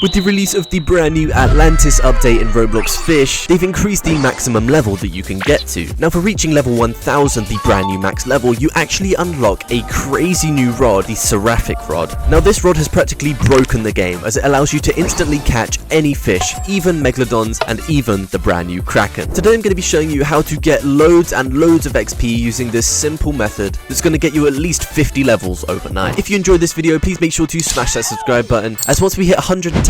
With the release of the brand new Atlantis update in Roblox Fisch, they've increased the maximum level that you can get to. Now for reaching level 1000, the brand new max level, you actually unlock a crazy new rod, the SERAPHIC ROD. Now this rod has practically broken the game, as it allows you to instantly catch any fish, even megalodons and even the brand new Kraken. Today I'm going to be showing you how to get loads and loads of XP using this simple method that's going to get you at least 50 levels overnight. If you enjoyed this video, please make sure to smash that subscribe button, as once we hit 110,000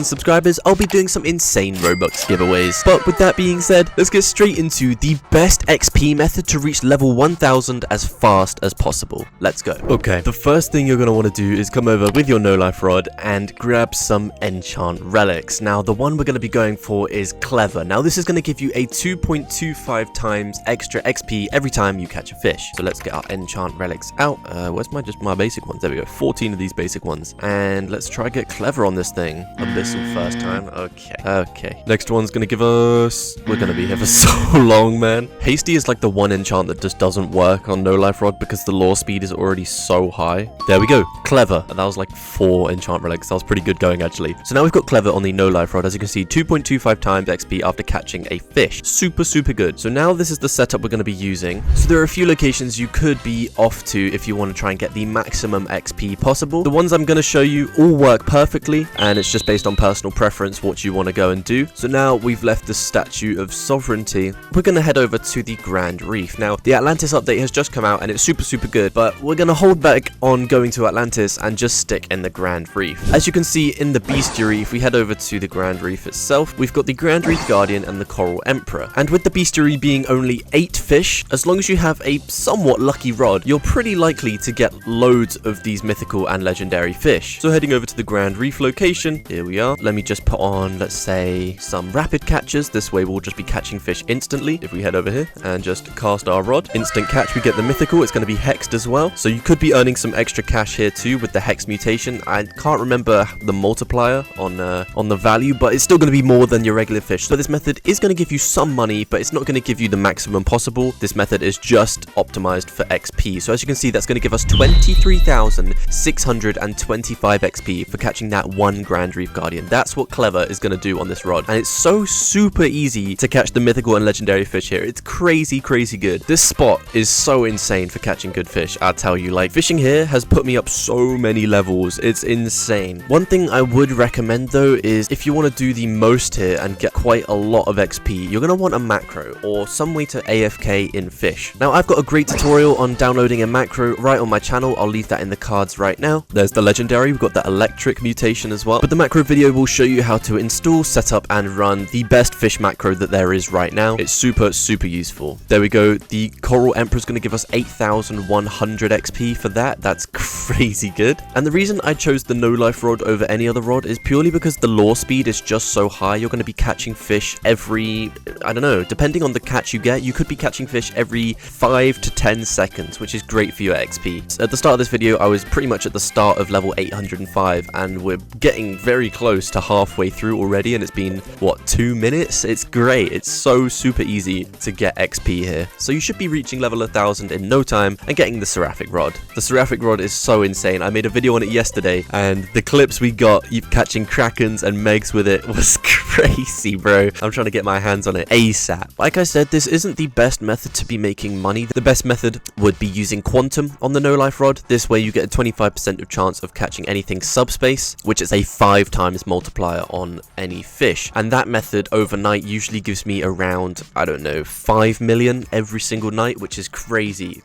subscribers, I'll be doing some insane Robux giveaways. But with that being said, let's get straight into the best XP method to reach level 1000 as fast as possible. Let's go. Okay, the first thing you're going to want to do is come over with your no life rod and grab some enchant relics. Now the one we're going to be going for is clever. Now this is going to give you a 2.25 times extra XP every time you catch a fish. So let's get our enchant relics out. Where's my basic ones? There we go, 14 of these basic ones. And let's try get clever on this thing. Abyssal first time. Okay. Next one's gonna give us... We're gonna be here for so long, man. Hasty is like the one enchant that just doesn't work on no life rod because the lore speed is already so high. There we go. Clever. That was like 4 enchant relics. That was pretty good going, actually. So now we've got clever on the no life rod. As you can see, 2.25 times XP after catching a fish. Super good. So now this is the setup we're gonna be using. So there are a few locations you could be off to if you want to try and get the maximum XP possible. The ones I'm gonna show you all work perfectly, and it's just based on personal preference what you want to go and do. So now we've left the Statue of Sovereignty. We're going to head over to the Grand Reef. Now the Atlantis update has just come out and it's super good, but we're going to hold back on going to Atlantis and just stick in the Grand Reef. As you can see in the bestiary, if we head over to the Grand Reef itself, we've got the Grand Reef Guardian and the Coral Emperor. And with the bestiary being only 8 fish, as long as you have a somewhat lucky rod, you're pretty likely to get loads of these mythical and legendary fish. So heading over to the Grand Reef location, here we are. Let me just put on, let's say, some rapid catches. This way we'll just be catching fish instantly. If we head over here and just cast our rod, instant catch, we get the mythical. It's going to be hexed as well, so you could be earning some extra cash here too with the hex mutation. I can't remember the multiplier on the value, but it's still going to be more than your regular fish. So this method is going to give you some money, but it's not going to give you the maximum possible. This method is just optimized for XP. So as you can see, that's going to give us 23,625 XP for catching that one Grand Reef Guardian. That's what clever is going to do on this rod, and it's so super easy to catch the mythical and legendary fish here. It's crazy good. This spot is so insane for catching good fish. I'll tell you, like, fishing here has put me up so many levels. It's insane. One thing I would recommend though is if you want to do the most here and get quite a lot of XP, you're going to want a macro or some way to AFK in fish. Now I've got a great tutorial on downloading a macro right on my channel. I'll leave that in the cards right now. There's the legendary. We've got the electric mutation as well, but the macro video will show you how to install, set up and run the best fish macro that there is right now. It's super useful. There we go. The Coral Emperor is going to give us 8,100 XP for that. That's crazy good. And the reason I chose the no life rod over any other rod is purely because the lore speed is just so high. You're going to be catching fish every, I don't know, depending on the catch you get, you could be catching fish every 5 to 10 seconds, which is great for your XP. At the start of this video, I was pretty much at the start of level 805, and we're getting very close to halfway through already, and it's been, what, 2 minutes? It's great. It's so super easy to get XP here. So you should be reaching level 1000 in no time and getting the SERAPHIC ROD. The SERAPHIC ROD is so insane. I made a video on it yesterday, and the clips we got catching Krakens and Megs with it was crazy, bro. I'm trying to get my hands on it ASAP. Like I said, this isn't the best method to be making money. The best method would be using Quantum on the no life rod. This way you get a 25% of chance of catching anything subspace, which is a 5 times multiplier on any fish. And that method overnight usually gives me around, I don't know, 5 million every single night, which is crazy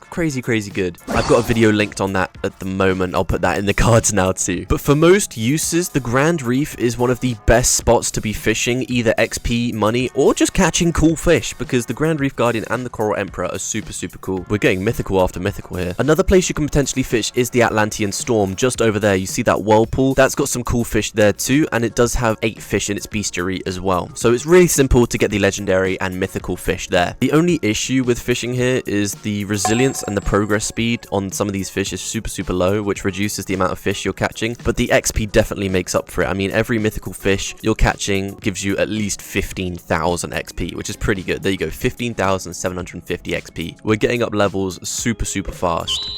good. I've got a video linked on that at the moment. I'll put that in the cards now too. But for most uses, the Grand Reef is one of the best spots to be fishing, either XP, money, or just catching cool fish, because the Grand Reef Guardian and the Coral Emperor are super cool. We're getting mythical after mythical here. Another place you can potentially fish is the Atlantean Storm. Just over there, you see that whirlpool? That's got some cool fish there too, and it does have 8 fish in its bestiary as well. So it's really simple to get the legendary and mythical fish there. The only issue with fishing here is the resilience and the progress speed on some of these fish is super low, which reduces the amount of fish you're catching, but the XP definitely makes up for it. I mean, every mythical fish you're catching gives you at least 15,000 XP, which is pretty good. There you go, 15,750 XP. We're getting up levels super fast.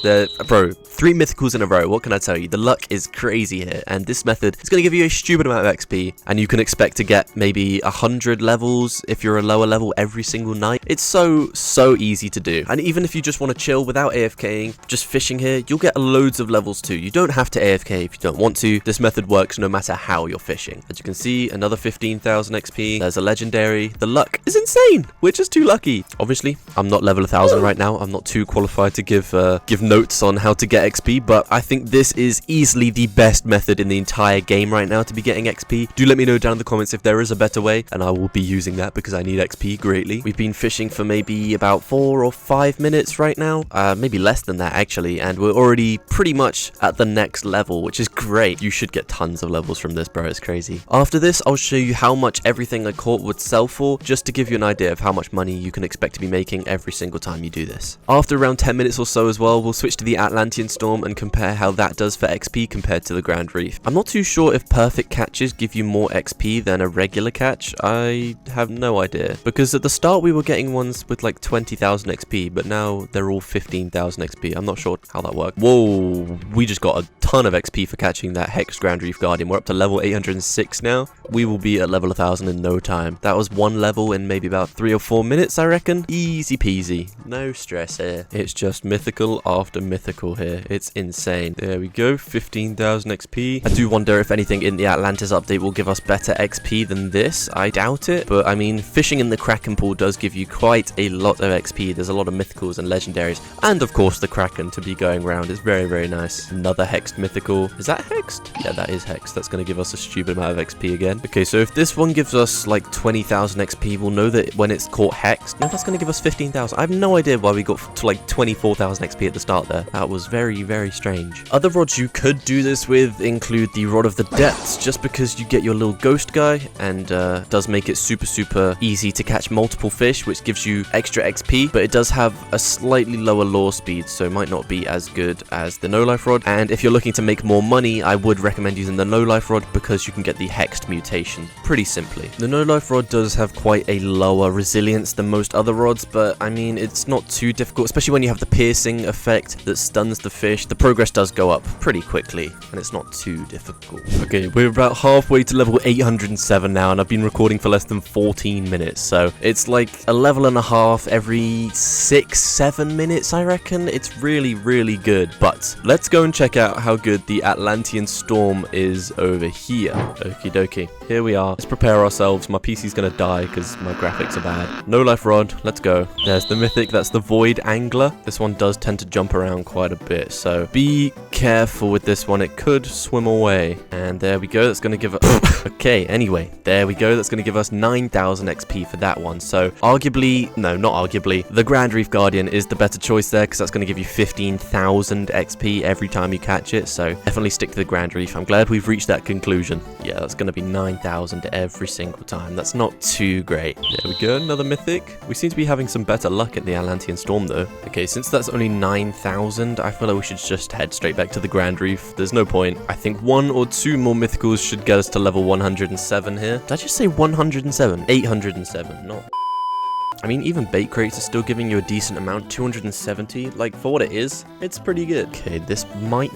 Bro, 3 mythicals in a row. What can I tell you? The luck is crazy here, and this method is going to give you a stupid amount of XP, and you can expect to get maybe 100 levels if you're a lower level every single night. It's so easy to do. And even if you just want to chill without AFKing, just fishing here, you'll get loads of levels too. You don't have to AFK if you don't want to. This method works no matter how you're fishing. As you can see, another 15,000 XP. There's a legendary. The luck is insane. We're just too lucky. Obviously, I'm not level 1000 right now. I'm not too qualified to give notes on how to get XP, but I think this is easily the best method in the entire game right now to be getting XP. Do let me know down in the comments if there is a better way, and I will be using that because I need XP greatly. We've been fishing for maybe about 4 or 5 minutes right now, maybe less than that actually, and we're already pretty much at the next level, which is great. You should get tons of levels from this, bro. It's crazy. After this, I'll show you how much everything I caught would sell for, just to give you an idea of how much money you can expect to be making every single time you do this. After around 10 minutes or so as well, we'll switch to the Atlantean Storm and compare how that does for XP compared to the Grand Reef. I'm not too sure if perfect catches give you more XP than a regular catch. I have no idea, because at the start we were getting ones with like 20,000 XP, but now they're all 15,000 XP. I'm not sure how that works. Whoa, we just got a ton of XP for catching that Hex Grand Reef Guardian. We're up to level 806 now. We will be at level 1000 in no time. That was one level in maybe about 3 or 4 minutes, I reckon. Easy peasy. No stress here. It's just mythical after mythical here. It's insane. There we go. 15,000 XP. I do wonder if anything in the Atlantis update will give us better XP than this. I doubt it. But I mean, fishing in the Kraken pool does give you quite a lot of XP. There's a lot of mythicals and legendaries. And of course the Kraken to be going around is very, very nice. Another hexed mythical. Is that hexed? Yeah, that is hexed. That's going to give us a stupid amount of XP again. Okay, so if this one gives us like 20,000 XP, we'll know that when it's caught hexed. No, that's going to give us 15,000. I have no idea why we got to like 24,000 XP at the start there. That was very, very strange. Other rods you could do this with include the Rod of the Depths, just because you get your little ghost guy and does make it super easy to catch multiple fish, which gives you extra XP, but it does have a slightly lower lure speed, so it might not be as good as the no life rod. And if you're looking to make more money, I would recommend using the no life rod because you can get the hexed mutation pretty simply. The no life rod does have quite a lower resilience than most other rods, but I mean, it's not too difficult, especially when you have the piercing effect that stuns the fish. The progress does go up pretty quickly and it's not too difficult. Okay, we're about halfway to level 807 now, and I've been recording for less than 14 minutes, so it's like a level and a half every 6-7 minutes, I reckon. It's really good. But let's go and check out how good the Atlantean Storm is over here. Okie dokie, here we are. Let's prepare ourselves. My PC's gonna die because my graphics are bad. No life rod, let's go. There's the mythic, that's the void angler. This one does tend to jump around quite a bit, so be careful with this one. It could swim away. And there we go, that's gonna give us okay, anyway, there we go. That's gonna give us 9,000 XP for that one. So arguably, no, not arguably, the Grand Reef Guardian is the better choice there, because that's gonna give you 15,000 XP every time you catch it. So definitely stick to the Grand Reef. I'm glad we've reached that conclusion. Yeah, that's gonna be 9,000 every single time. That's not too great. There we go, another mythic. We seem to be having some better luck at the Atlantean Storm though. Okay, since that's only 9,000, I feel like we should just head straight back to the Grand Reef. There's no point. I think 1 or 2 more mythicals should get us to level 107 here. Did I just say 107? 807, not... I mean, even bait crates are still giving you a decent amount, 270. Like, for what it is, it's pretty good. Okay, this might...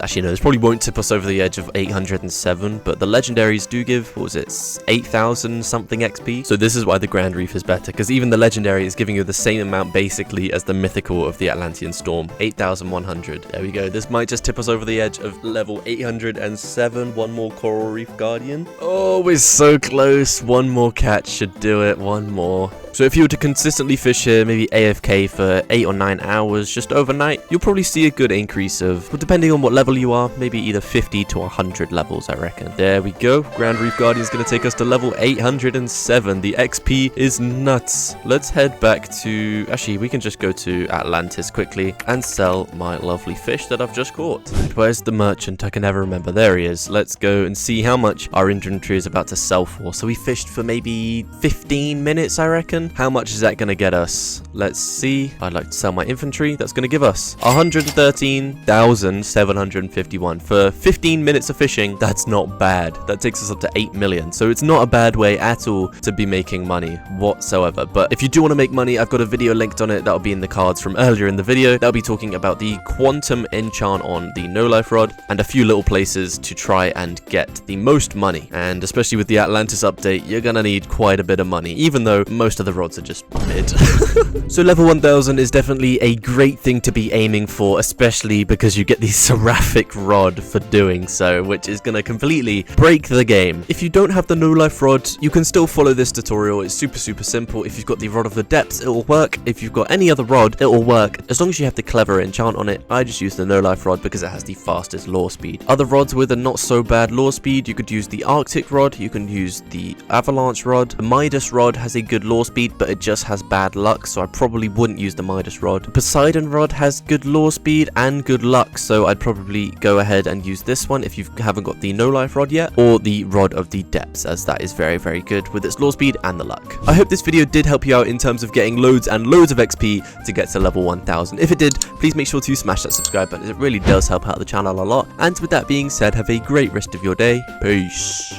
Actually, no, this probably won't tip us over the edge of 807, but the legendaries do give, what was it, 8,000 something XP. So this is why the Grand Reef is better, because even the legendary is giving you the same amount, basically, as the mythical of the Atlantean Storm. 8,100. There we go. This might just tip us over the edge of level 807. One more Coral Reef Guardian. Oh, we're so close. One more catch should do it. One more. So if you were to consistently fish here, maybe AFK for 8 or 9 hours just overnight, you'll probably see a good increase of, well, depending on what level you are, maybe either 50 to 100 levels, I reckon. There we go. Grand Reef Guardian is going to take us to level 807. The XP is nuts. Let's head back to... Actually, we can just go to Atlantis quickly and sell my lovely fish that I've just caught. Where's the merchant? I can never remember. There he is. Let's go and see how much our inventory is about to sell for. So we fished for maybe 15 minutes, I reckon. 10. How much is that going to get us? Let's see. I'd like to sell my infantry. That's going to give us 113,751 for 15 minutes of fishing. That's not bad. That takes us up to 8 million. So it's not a bad way at all to be making money whatsoever. But if you do want to make money, I've got a video linked on it. That'll be in the cards from earlier in the video. That'll be talking about the quantum enchant on the no life rod and a few little places to try and get the most money. And especially with the Atlantis update, you're gonna need quite a bit of money, even though most of the rods are just mid. So level 1000 is definitely a great thing to be aiming for, especially because you get the SERAPHIC ROD for doing so, which is gonna completely break the game. If you don't have the no life rod, you can still follow this tutorial. It's super simple. If you've got the Rod of the Depths, it will work. If you've got any other rod, it will work. As long as you have the clever enchant on it, I just use the no life rod because it has the fastest lure speed. Other rods with a not so bad lure speed, you could use the Arctic rod, you can use the Avalanche rod. The Midas rod has a good lure speed, but it just has bad luck, so I probably wouldn't use the Midas rod. The Poseidon rod has good lure speed and good luck, so I'd probably go ahead and use this one if you haven't got the no life rod yet, or the Rod of the Depths, as that is very good with its lure speed and the luck. I hope this video did help you out in terms of getting loads and loads of XP to get to level 1000. If it did, please make sure to smash that subscribe button. It really does help out the channel a lot. And with that being said, have a great rest of your day. Peace.